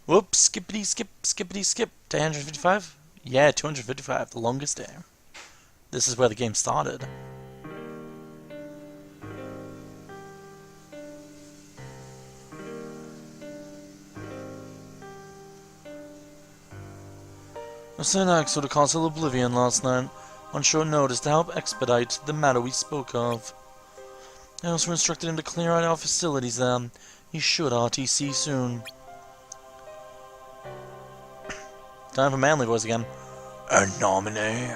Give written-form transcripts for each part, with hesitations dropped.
Whoops, skippity skip, skippity skip. 255? Yeah, 255, the longest day. This is where the game started. I sent Axel to Castle Oblivion last night on short notice to help expedite the matter we spoke of. I also instructed him to clear out our facilities there. He should RTC soon. Time for manly voice again. A nominee.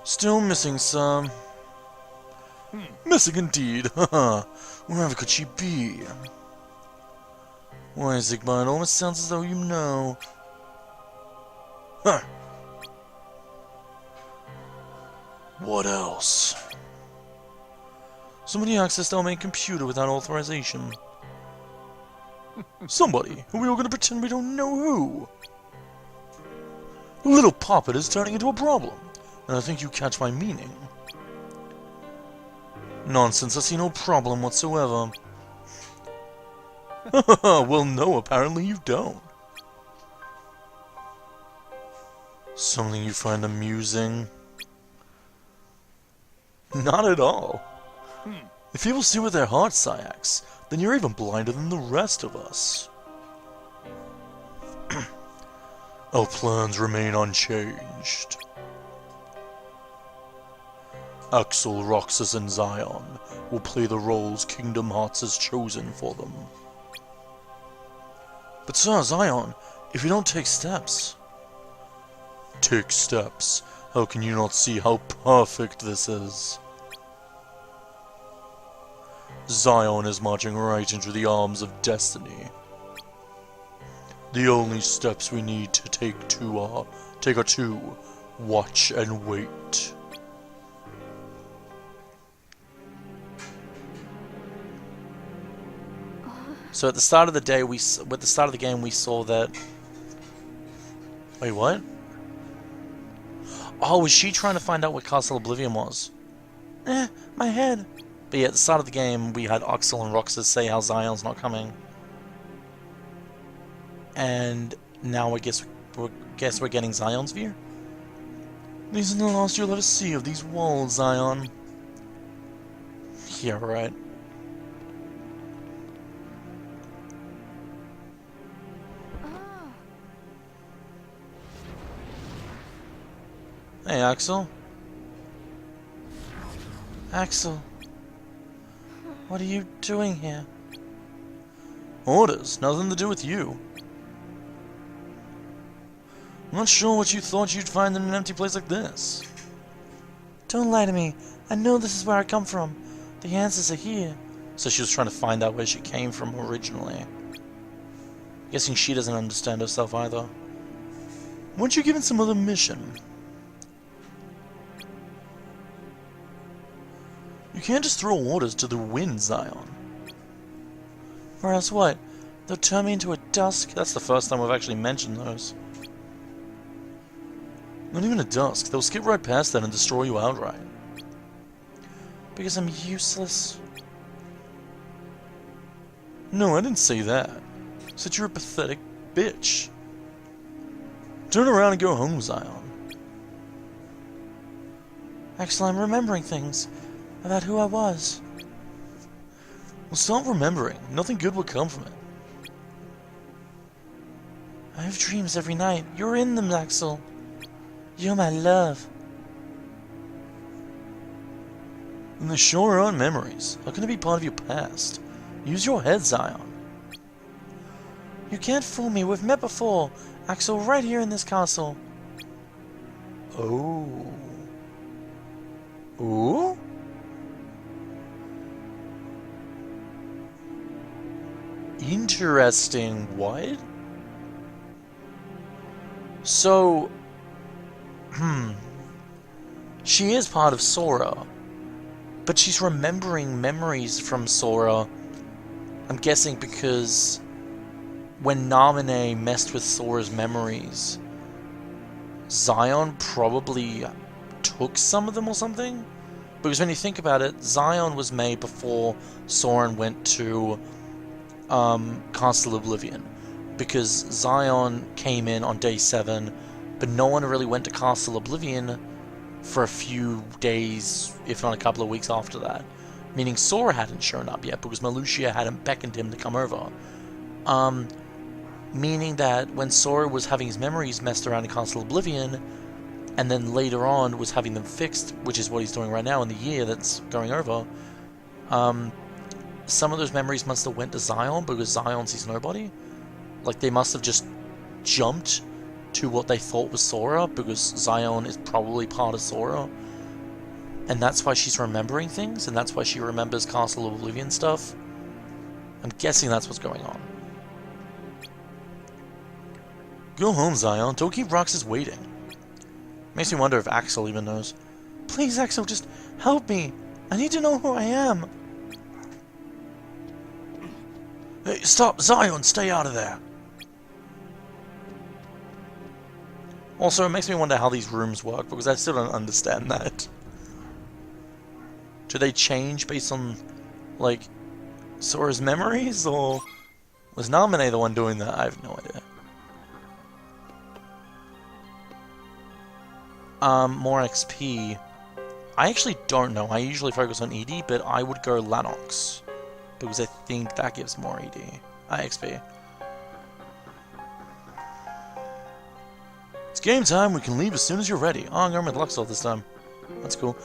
Still missing, sir. Missing indeed. Haha. Wherever could she be? Why, Zigma, it almost sounds as though you know. Huh. What else? Somebody accessed our main computer without authorization. Somebody, and we were gonna pretend we don't know who. Little Poppet is turning into a problem, and I think you catch my meaning. Nonsense, I see no problem whatsoever. Well, no, apparently you don't. Something you find amusing? Not at all. If people see with their hearts, Sayax, then you're even blinder than the rest of us. Our plans remain unchanged. Axel, Roxas, and Xion will play the roles Kingdom Hearts has chosen for them. But sir, Xion, if you don't take steps... Take steps? How can you not see how perfect this is? Xion is marching right into the arms of destiny. The only steps we need to take are to watch and wait. So at the start of the day, at the start of the game, we saw that. Wait, what? Oh, was she trying to find out what Castle Oblivion was? My head. But yeah, at the start of the game, we had Axel and Roxas say how Xion's not coming. And now I guess we're getting Xion's view? These are the last you'll ever see of these walls, Xion. Yeah, right. Hey, Axel. Axel. What are you doing here? Orders, nothing to do with you. I'm not sure what you thought you'd find in an empty place like this. Don't lie to me. I know this is where I come from. The answers are here. So she was trying to find out where she came from originally. Guessing she doesn't understand herself either. Weren't you given some other mission? You can't just throw orders to the wind, Xion. Or else what? They'll turn me into a dusk? That's the first time we've actually mentioned those. Not even a dusk. They'll skip right past that and destroy you outright. Because I'm useless? No, I didn't say that. I said you're a pathetic bitch. Turn around and go home, Xion. Actually, I'm remembering things about who I was. Well, stop remembering. Nothing good will come from it. I have dreams every night. You're in them, Axel. You're my love. And they sure aren't memories. How can it be part of your past? Use your head, Xion. You can't fool me. We've met before. Axel, right here in this castle. Oh. Ooh? Interesting. What? So, she is part of Sora, but she's remembering memories from Sora. I'm guessing because when Naminé messed with Sora's memories, Xion probably took some of them or something? Because when you think about it, Xion was made before Soren went to Castle Oblivion. Because Xion came in on day 7, but no one really went to Castle Oblivion for a few days, if not a couple of weeks after that. Meaning Sora hadn't shown up yet, because Marluxia hadn't beckoned him to come over. Meaning that when Sora was having his memories messed around in Castle Oblivion, and then later on was having them fixed, which is what he's doing right now in the year that's going over, some of those memories must have went to Xion, because Xion sees nobody. Like, they must have just jumped to what they thought was Sora, because Xion is probably part of Sora. And that's why she's remembering things, and that's why she remembers Castle Oblivion stuff. I'm guessing that's what's going on. Go home, Xion. Don't keep Roxas waiting. Makes me wonder if Axel even knows. Please, Axel, just help me. I need to know who I am. Hey, stop, Xion! Stay out of there! Also, it makes me wonder how these rooms work, because I still don't understand that. Do they change based on, like, Sora's memories, or was Namine the one doing that? I have no idea. More XP. I actually don't know. I usually focus on ED, but I would go Lanox, because I think that gives more ED. XP. It's game time. We can leave as soon as you're ready. Oh, I'm going with Luxor this time. That's cool.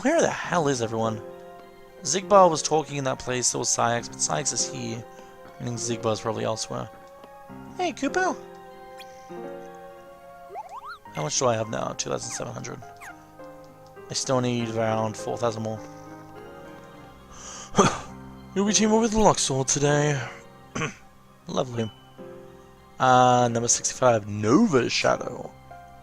Where the hell is everyone? Xigbar was talking in that place, so was Saïx, but Saïx is here. Meaning Xigbar's probably elsewhere. Hey, Kupo! How much do I have now? 2,700. I still need around 4,000 more. You'll be teaming with Luxor today. Lovely. Number 65, Novashadow.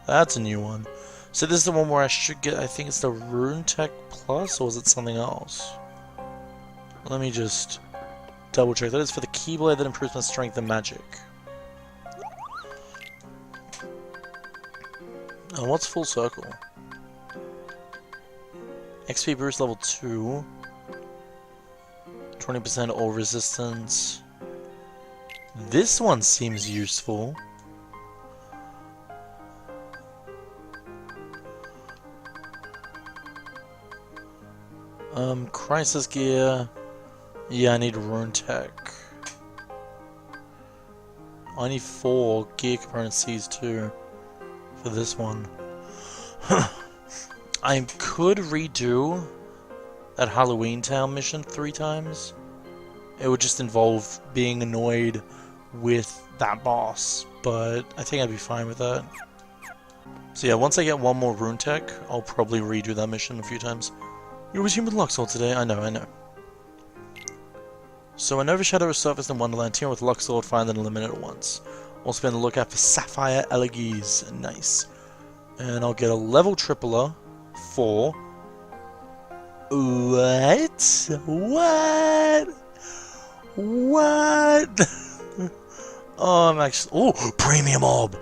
That's a new one. So this is the one where I should get, I think it's the Rune Tech Plus, or is it something else? Let me just double check. That is for the Keyblade that improves my strength and magic. Oh, what's Full Circle? XP boost level 2. 20% all resistance. This one seems useful. Crisis gear. Yeah, I need Rune Tech. I need 4 gear component Cs too for this one. I could redo that Halloween Town mission 3 times. It would just involve being annoyed with that boss, but I think I'd be fine with that. So yeah, once I get 1 more Rune Tech, I'll probably redo that mission a few times. You're with Human Luxor today? I know. So when Novashadow is surfaced in Wonderland, team with Luxor, find and eliminate at once. Also be on the lookout for Sapphire Elegies. Nice. And I'll get a level tripler for... What? Oh, I'm actually... Oh! Premium Orb!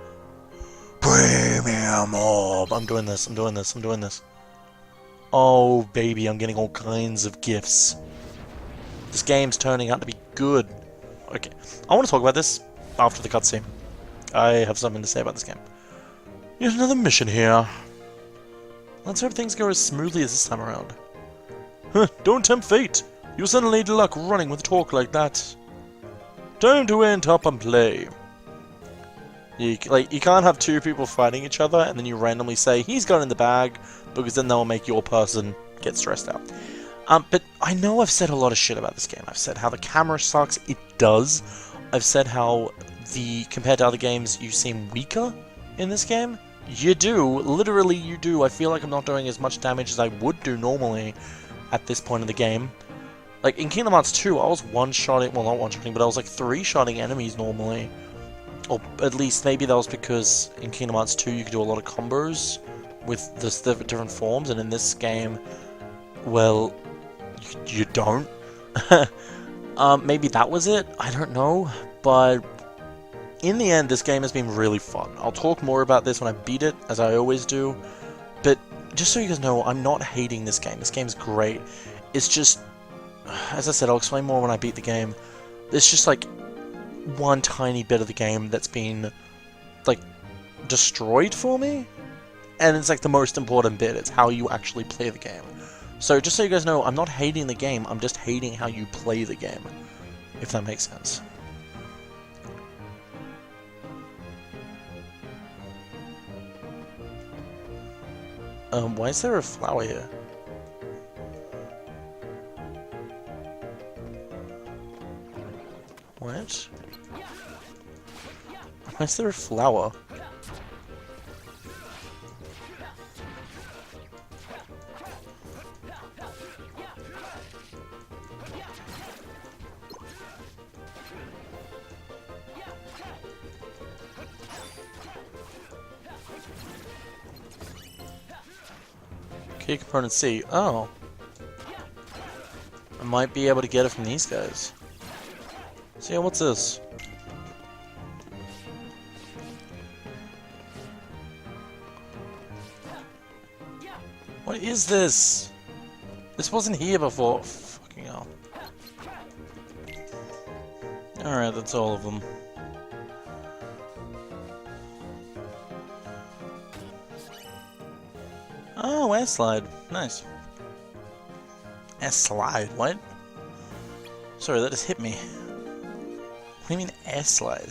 Premium Orb! I'm doing this. Oh, baby, I'm getting all kinds of gifts. This game's turning out to be good. Okay, I want to talk about this after the cutscene. I have something to say about this game. Yet another mission here. Let's hope things go as smoothly as this time around. Huh, don't tempt fate. You'll suddenly need luck running with talk like that. Time to ent up and play. You can't have 2 people fighting each other and then you randomly say, he's got in the bag, because then that'll make your person get stressed out. But I know I've said a lot of shit about this game. I've said how the camera sucks. It does. I've said how compared to other games, you seem weaker in this game. You do. Literally, you do. I feel like I'm not doing as much damage as I would do normally at this point in the game. Like, in Kingdom Hearts 2, I was one-shotting, well, not one-shotting, but I was like 3-shotting enemies normally. Or at least, maybe that was because in Kingdom Hearts 2 you could do a lot of combos with the different forms, and in this game, well, you don't. Maybe that was it? I don't know. But in the end, this game has been really fun. I'll talk more about this when I beat it, as I always do. But just so you guys know, I'm not hating this game. This game's great. It's just, as I said, I'll explain more when I beat the game. There's just like one tiny bit of the game that's been like destroyed for me, and it's like the most important bit. It's how you actually play the game. So just so you guys know, I'm not hating the game, I'm just hating how you play the game, if that makes sense. Why is there a flower here? What? Why is there a flower? Key component C. Oh. I might be able to get it from these guys. So yeah, what's this? What is this? This wasn't here before. Fucking hell. Alright, that's all of them. Oh, air slide. Nice. Air slide? What? Sorry, that just hit me. What do you mean air slide?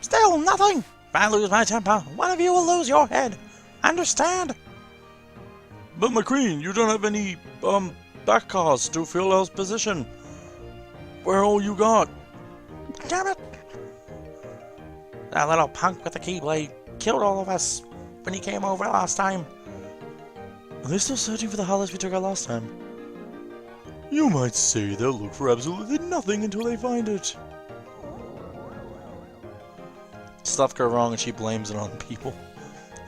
Still nothing! If I lose my temper, one of you will lose your head. Understand? But my queen, you don't have any, back cars to fill our position. Where all you got? Damn it! That little punk with the keyblade killed all of us when he came over last time. Are they still searching for the hollows we took out last time? You might say they'll look for absolutely nothing until they find it. Stuff go wrong and she blames it on people.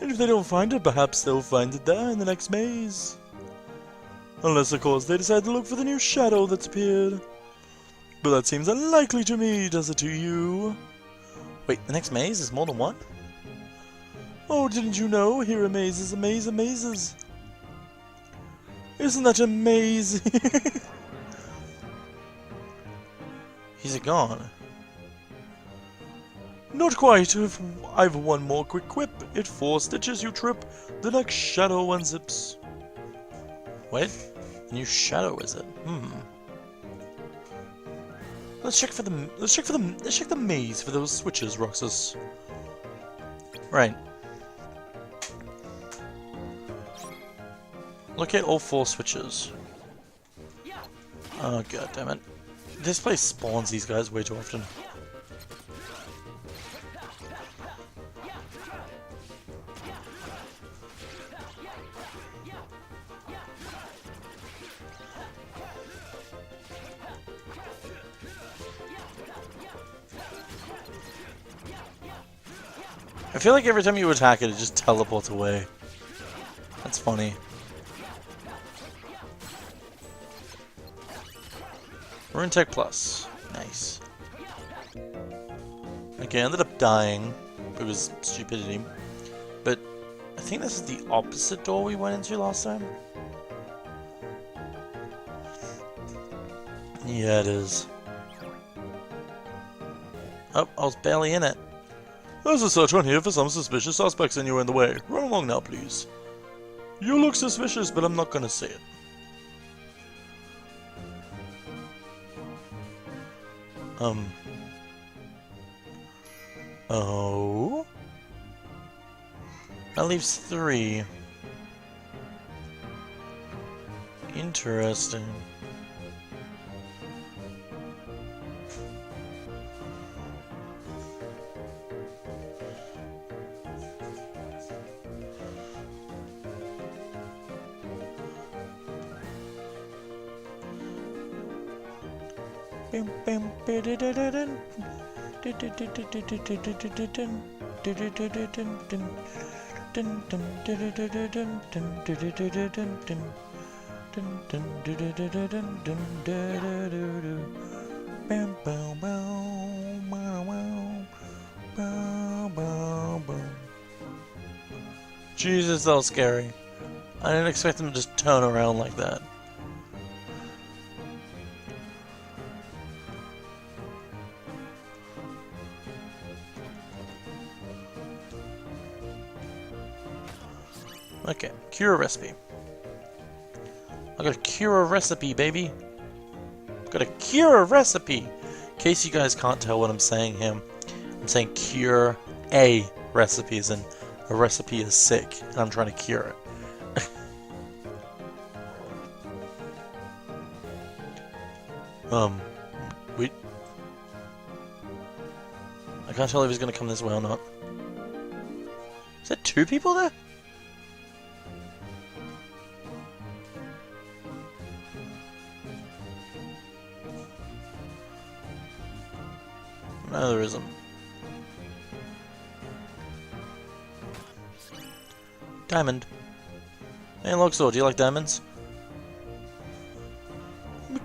And if they don't find it, perhaps they'll find it there in the next maze. Unless, of course, they decide to look for the new shadow that's appeared. But that seems unlikely to me, does it to you? Wait, the next maze is more than one? Oh, didn't you know? Here a maze is a maze of mazes. Isn't that amazing? He's gone. Not quite. I've one more quick quip. It 4 stitches you trip. The next shadow unzips. What? The new shadow is it? Let's check the maze for those switches, Roxas. Right. Look at all 4 switches. Oh god damn it. This place spawns these guys way too often. I feel like every time you attack it, it just teleports away. That's funny. We're in Tech Plus. Nice. Okay, I ended up dying. It was stupidity. But I think this is the opposite door we went into last time. Yeah, it is. Oh, I was barely in it. There's a search on here for some suspicious suspects and you're in the way. Run along now, please. You look suspicious, but I'm not gonna say it. Oh? That leaves 3. Interesting. Bam, bow, bow, bow, bow, bow, bow, bow. Jesus, that was scary. I didn't expect him to just turn around like that. Okay, cure recipe. I got a cure recipe, baby. Got a cure recipe. In case you guys can't tell what I'm saying here, I'm saying cure a recipe, as in a recipe is sick, and I'm trying to cure it. Wait. I can't tell if he's gonna come this way or not. Is there two people there? No, there isn't. Diamond. Hey, Loxor, do you like diamonds?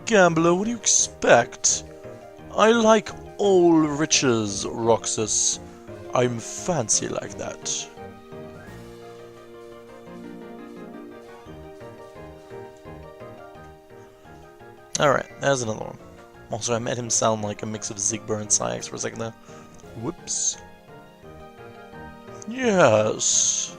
Gambler, what do you expect? I like all riches, Roxas. I'm fancy like that. Alright, there's another one. Also, I made him sound like a mix of Zigbar and Syx for a second there. Whoops. Yes.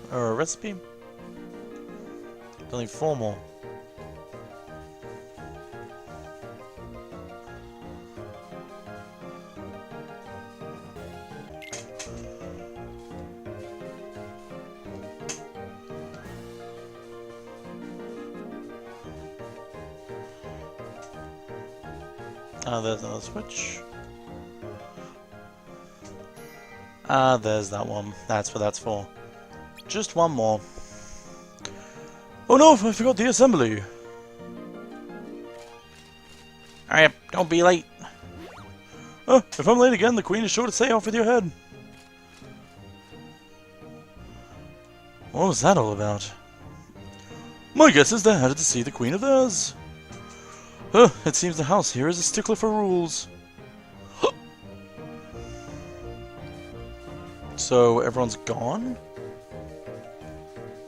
Or a recipe? Only 4 more. Ah, there's another switch. Ah, there's that one. That's what that's for. Just one more. Oh no, I forgot the assembly. Hurry up, don't be late. Oh, if I'm late again, the Queen is sure to say off with your head. What was that all about? My guess is they're headed to see the Queen of theirs. It seems the house here is a stickler for rules. So, everyone's gone?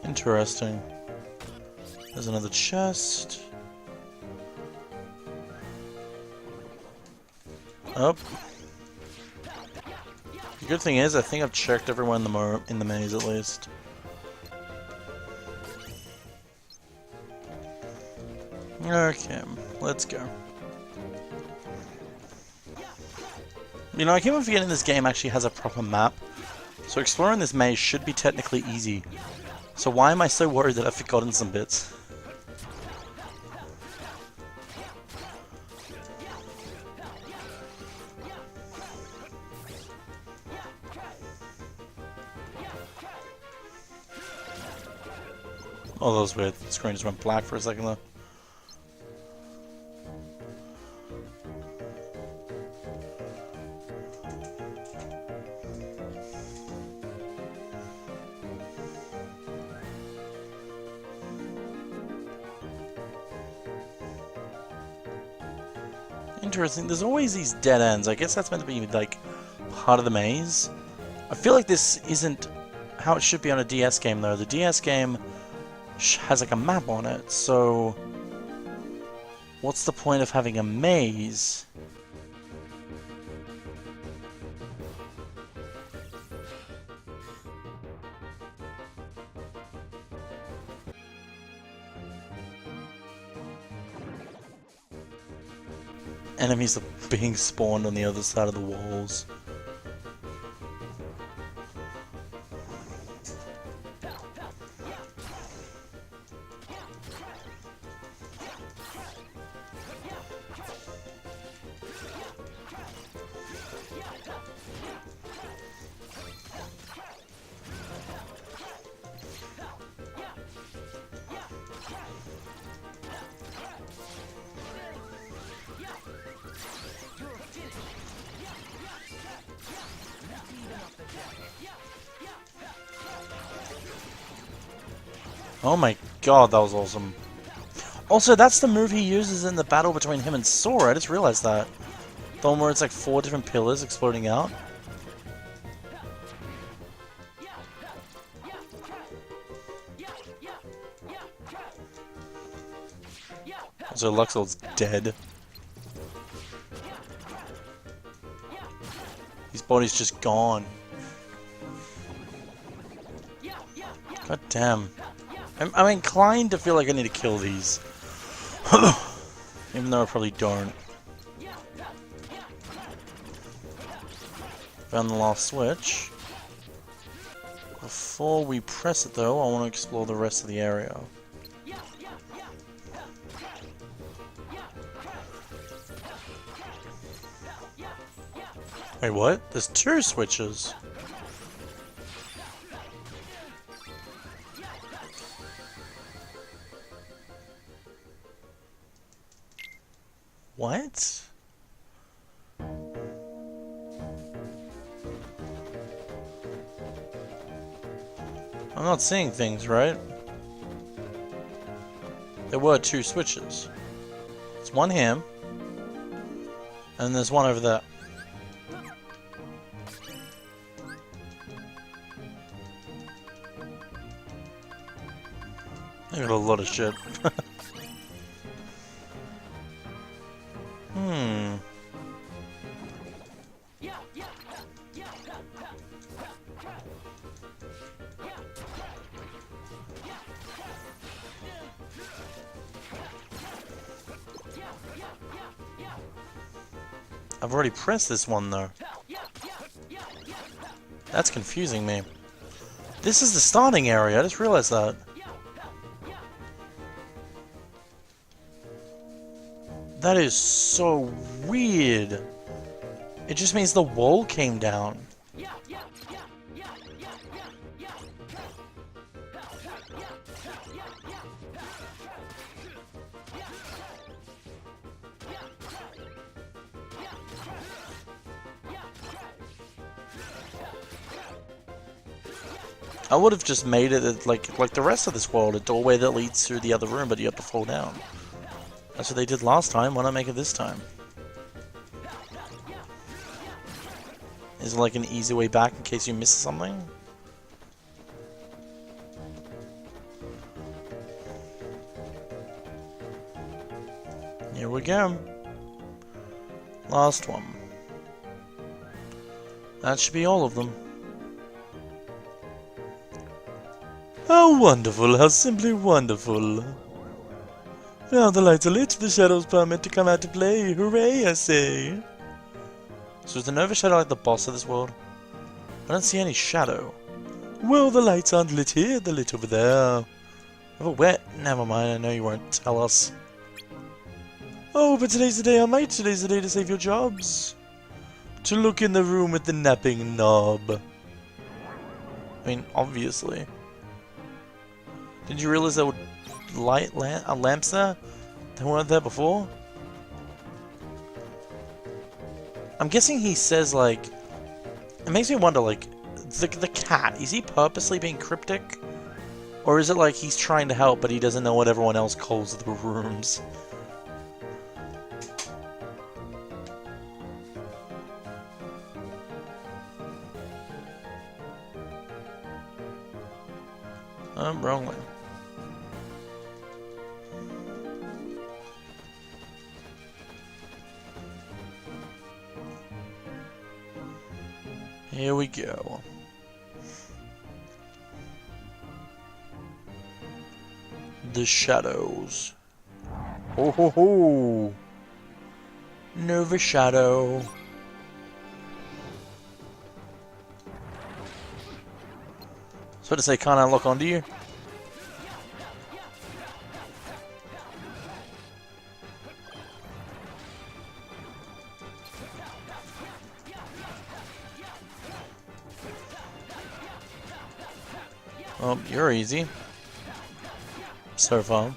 Interesting. There's another chest. Oh. The good thing is, I think I've checked everyone in the maze at least. Okay, let's go. You know, I keep on forgetting this game actually has a proper map. So exploring this maze should be technically easy. So why am I so worried that I've forgotten some bits? Oh, that was weird. The screen just went black for a second though. Interesting. There's always these dead ends. I guess that's meant to be, like, part of the maze. I feel like this isn't how it should be on a DS game, though. The DS game has, like, a map on it, so... what's the point of having a maze? Enemies are being spawned on the other side of the walls. Oh my god, that was awesome. Also, that's the move he uses in the battle between him and Sora. I just realized that. The one where it's like 4 different pillars exploding out. So Luxel's dead. His body's just gone. God damn. I'm inclined to feel like I need to kill these. Even though I probably don't. Found the last switch. Before we press it though, I want to explore the rest of the area. Wait, what? There's 2 switches. What? I'm not seeing things, right? There were 2 switches. It's one here, and there's one over there. I got a lot of shit. I've already pressed this one though. That's confusing me. This is the starting area, I just realized that. That is so weird. It just means the wall came down. I would have just made it like the rest of this world, a doorway that leads through the other room, but you have to fall down. That's what they did last time. Why not make it this time? Is it like an easy way back in case you miss something? Here we go. Last one. That should be all of them. How wonderful, how simply wonderful. Now the lights are lit, the shadows permit to come out to play. Hooray, I say. So is the Novashadow like the boss of this world? I don't see any shadow. Well, the lights aren't lit here, they're lit over there. Oh, where? Never mind, I know you won't tell us. Oh, but today's the day I might. Today's the day to save your jobs. To look in the room with the napping knob. I mean, obviously. Did you realize there were lamps there that weren't there before? I'm guessing he says, like... It makes me wonder, like, the cat, is he purposely being cryptic? Or is it like he's trying to help, but he doesn't know what everyone else calls the rooms? Wrong way. Here we go. The shadows. Ho ho ho! Novashadow. So to say, can't I lock onto you? Oh, you're easy. So far.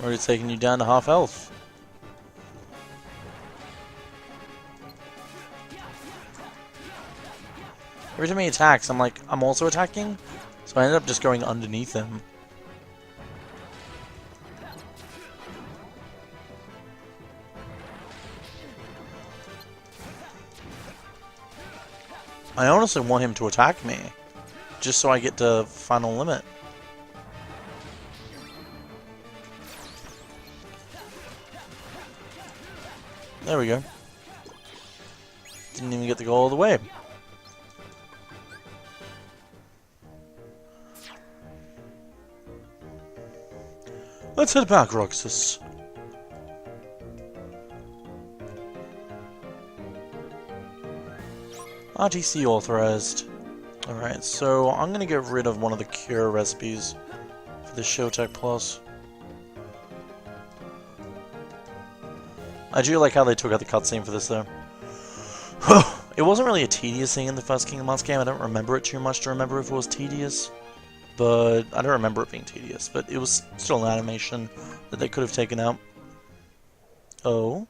Already taking you down to half health. Every time he attacks, I'm like, I'm also attacking? So So I ended up just going underneath him. I honestly want him to attack me, just so I get to final limit. There we go. Didn't even get to go all the way. Let's head back, Roxas. RTC authorized. Alright, so I'm gonna get rid of one of the cure recipes for the Showtech Plus. I do like how they took out the cutscene for this, though. It wasn't really a tedious thing in the first Kingdom Hearts game. I don't remember it too much to remember if it was tedious. But I don't remember it being tedious. But it was still an animation that they could have taken out. Oh?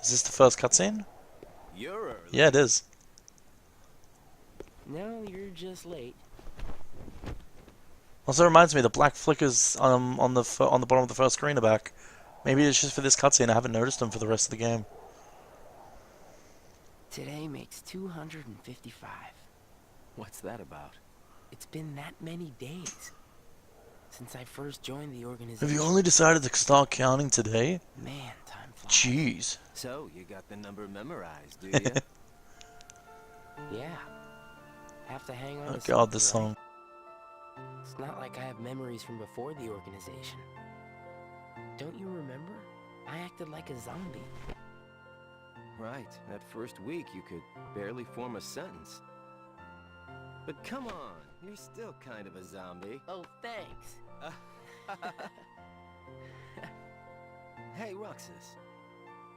Is this the first cutscene? You're early. Yeah, it is. No, you're just late. Also reminds me, the black flickers on the bottom of the first screen are back. Maybe it's just for this cutscene. I haven't noticed them for the rest of the game. Today makes 255. What's that about? It's been that many days since I first joined the organization. Have you only decided to start counting today? Man, time flies. Jeez. So, you got the number memorized, do you? Yeah. Have to hang on Oh to god, this something, song. right? It's not like I have memories from before the organization. Don't you remember? I acted like a zombie. Right. That first week, you could barely form a sentence. But come on, you're still kind of a zombie. Oh, thanks. Hey, Roxas.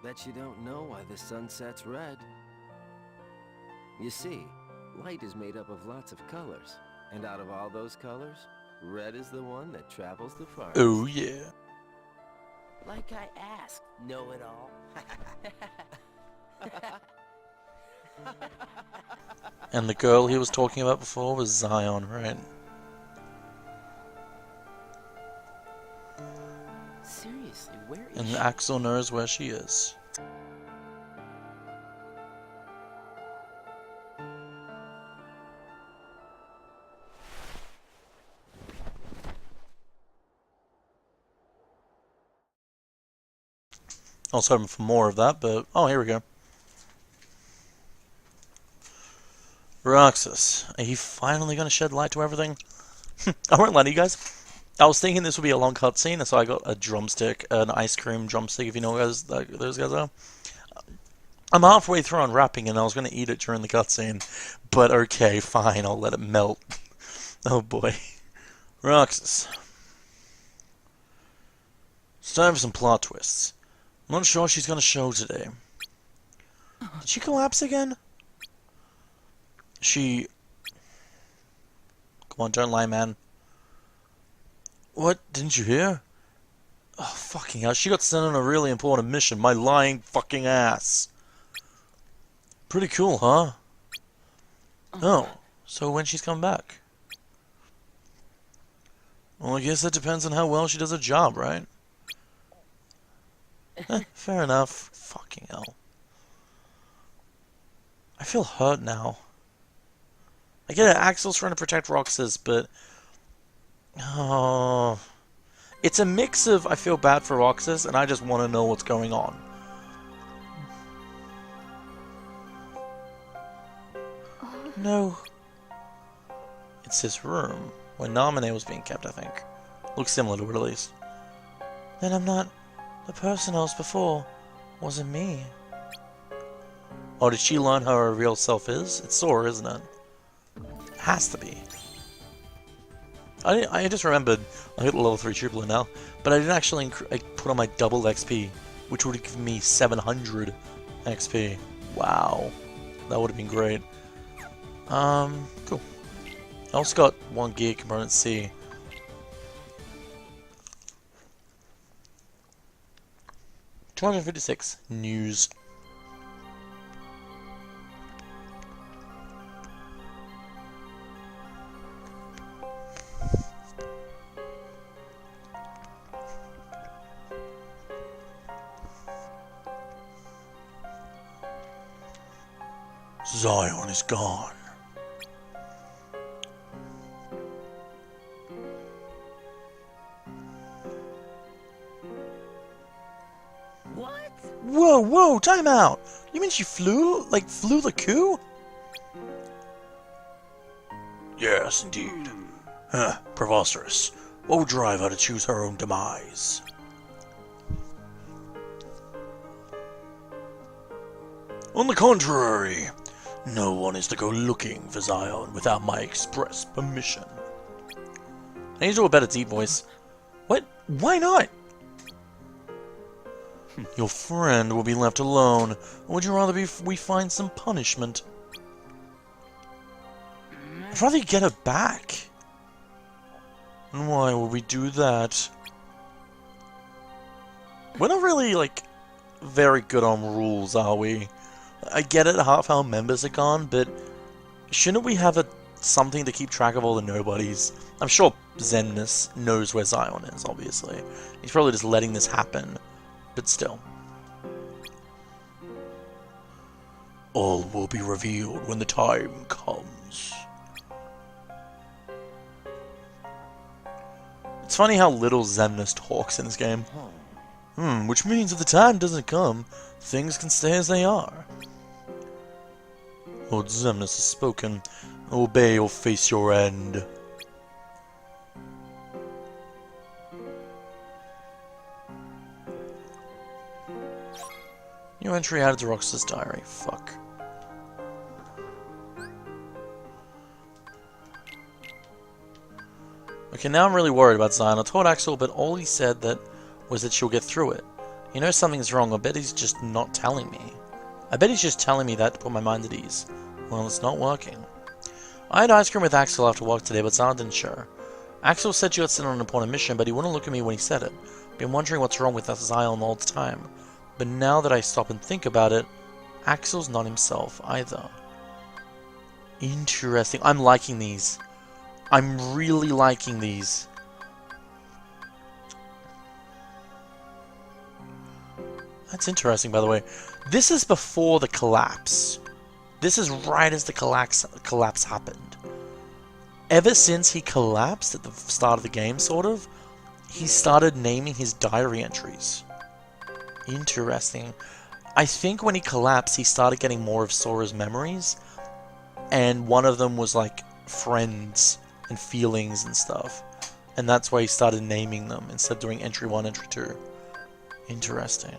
Bet you don't know why the sun sets red. You see, light is made up of lots of colors. And out of all those colors, red is the one that travels the farthest. Oh yeah. Like I asked, know-it-all. And the girl he was talking about before was Xion, right? Seriously, where is And she? Axel knows where she is. I was hoping for more of that, but... Oh, here we go. Roxas, are you finally going to shed light to everything? I won't lie to you guys. I was thinking this would be a long cutscene, so I got a drumstick, an ice cream drumstick, if you know what those guys are. I'm halfway through unwrapping and I was going to eat it during the cutscene. But okay, fine, I'll let it melt. Oh boy. Roxas. It's time for some plot twists. I'm not sure she's going to show today. Did she collapse again? She... Come on, don't lie, man. What? Didn't you hear? Oh, fucking hell. She got sent on a really important mission. My lying fucking ass. Pretty cool, huh? Oh, so when she's come back? Well, I guess that depends on how well she does her job, right? Fair enough. Fucking hell. I feel hurt now. I get it, Axel's trying to protect Roxas, but... Oh... It's a mix of I feel bad for Roxas, and I just want to know what's going on. No. It's his room, where Namine was being kept, I think. Looks similar to it, at least. Then I'm not... The person I was before wasn't me. Oh, did she learn how her real self is? It's Sora, isn't it? Has to be. I just remembered I hit level 3 Tripler now, but I didn't actually put on my double XP, which would have given me 700 XP. Wow. That would have been great. Cool. I also got 1 gear component C. $256 news. Xion is gone. What? Whoa, whoa, time out! You mean she flew the coup? Yes, indeed. Huh, preposterous. What would drive her to choose her own demise? On the contrary, no one is to go looking for Xion without my express permission. I need to do a better deep voice. What? Why not? Your friend will be left alone, or would you rather we find some punishment? I'd rather you get her back. And why would we do that? We're not really, very good on rules, are we? I get it, half our members are gone, but shouldn't we have something to keep track of all the nobodies? I'm sure Zenness knows where Xion is, obviously. He's probably just letting this happen, but still. All will be revealed when the time comes. It's funny how little Zenness talks in this game. Which means if the time doesn't come, things can stay as they are. Lord Xemnas has spoken. Obey or face your end. New entry added to Roxas' diary. Fuck. Okay, now I'm really worried about Xion. I told Axel, but all he said was that she'll get through it. You know something's wrong. I bet he's just not telling me. I bet he's just telling me that to put my mind at ease. Well, it's not working. I had ice cream with Axel after work today, but Xion didn't show. Axel said you had sent on an important mission, but he wouldn't look at me when he said it. Been wondering what's wrong with Xion all the time. But now that I stop and think about it, Axel's not himself either. Interesting. I'm liking these. I'm really liking these. That's interesting, by the way. This is before the collapse. This is right as the collapse happened. Ever since he collapsed at the start of the game, sort of, he started naming his diary entries. Interesting. I think when he collapsed, he started getting more of Sora's memories, and one of them was like friends and feelings and stuff, and that's why he started naming them instead of doing entry 1, entry 2. Interesting.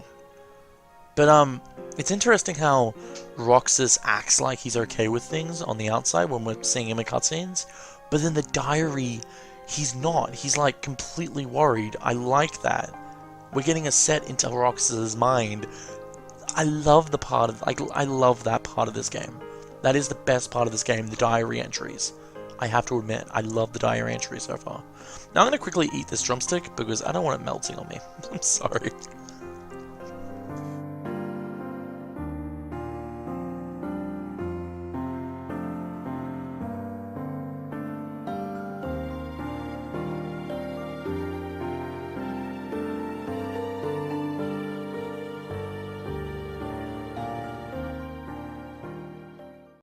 But it's interesting how Roxas acts like he's okay with things on the outside when we're seeing him in cutscenes, but in the diary, he's not. He's like completely worried. I like that. We're getting a set into Roxas' mind. I love the part of I love that part of this game. That is the best part of this game, the diary entries. I have to admit, I love the diary entries so far. Now I'm going to quickly eat this drumstick because I don't want it melting on me. I'm sorry.